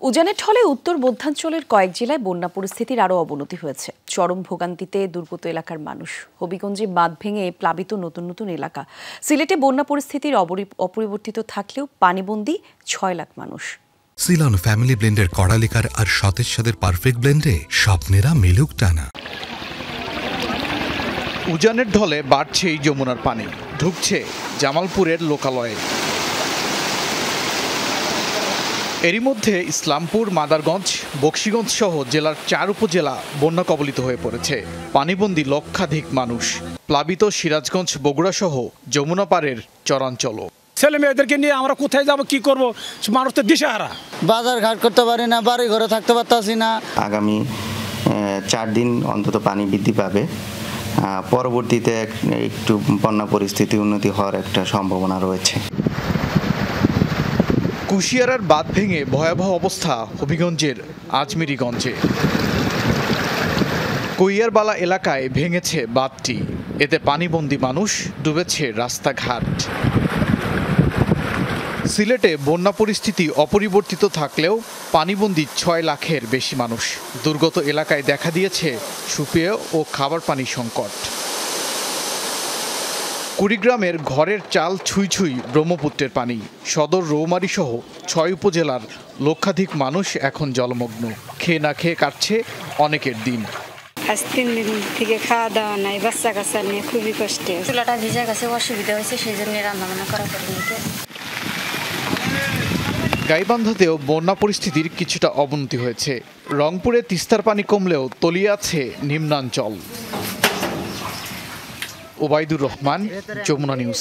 উজানের ঢলে উত্তর মধ্যাঞ্চলের কয়েক জেলায় বন্যা পরিস্থিতির আরও অবনতি হয়েছে। চরম ভোগান্তিতে দুর্গত এলাকার মানুষ। হবিগঞ্জে বাঁধ ভেঙে প্লাবিত নতুন নতুন এলাকা। সিলেটে বন্যা পরিস্থিতির অপরিবর্তিত থাকলেও পানিবন্দী ৬ লাখ মানুষ। সিলন ফ্যামিলি ব্লেন্ডের কড়ালিকার আর সতেজ স্বাদের পারফেক্ট ব্লেন্ডে স্বপ্নেরা মেলুক টানা। উজানের ঢলে বাড়ছেই যমুনার পানি, ঢুকছে জামালপুরের লোকালয়ে। এরই মধ্যে ইসলামপুর, মাদারগঞ্জ, বকশীগঞ্জ সহ জেলার ৪ উপজেলা বন্যা কবলিত হয়ে পড়েছে। পানিবন্দী লক্ষাধিক মানুষ। প্লাবিত সিরাজগঞ্জ, বগুড়া সহ যমুনা পারের চরাঞ্চলও। ছেলে মেয়েদেরকে নিয়ে আমরা কোথায় যাব, কি করব, মানুষ তো দিশেহারা। বাজার ঘাট করতে পারি না, বাড়ি ঘরে থাকতে পারতাছি না। আগামী ৪ দিন অন্তত পানি বৃদ্ধি পাবে। পরবর্তীতে একটু বন্যা পরিস্থিতি উন্নতি হওয়ার একটা সম্ভাবনা রয়েছে। কুশিয়ারার বাঁধ ভেঙে ভয়াবহ অবস্থা হবিগঞ্জের আজমিরিগঞ্জে। কৈয়ারবালা এলাকায় ভেঙেছে বাঁধটি, এতে পানিবন্দী মানুষ, ডুবেছে রাস্তাঘাট। সিলেটে বন্যা পরিস্থিতি অপরিবর্তিত থাকলেও পানিবন্দী ৬ লাখের বেশি মানুষ। দুর্গত এলাকায় দেখা দিয়েছে সুপেয় ও খাবার পানি সংকট। কুড়িগ্রামের ঘরের চাল ছুঁই ছুঁই ব্রহ্মপুত্রের পানি। সদর, রৌমারী সহ ৬ উপজেলার লক্ষাধিক মানুষ এখন জলমগ্ন। খেয়ে না খেয়ে কাটছে অনেকের দিন। আজ ৩ দিন থেকে খাওয়া দাওয়া নাই, বাচ্চা কাচ্চা নিয়ে খুবই কষ্টে। চুলাটা ভিজে গেছে, অসুবিধা হয়েছে, সেই জন্য রান্নাবান্না করা পড়ে। গাইবান্ধাতেও বন্যা পরিস্থিতির কিছুটা অবনতি হয়েছে। রংপুরে তিস্তার পানি কমলেও তলিয়ে আছে নিম্নাঞ্চল। ওবায়দুর রহমান, যমুনা নিউজ।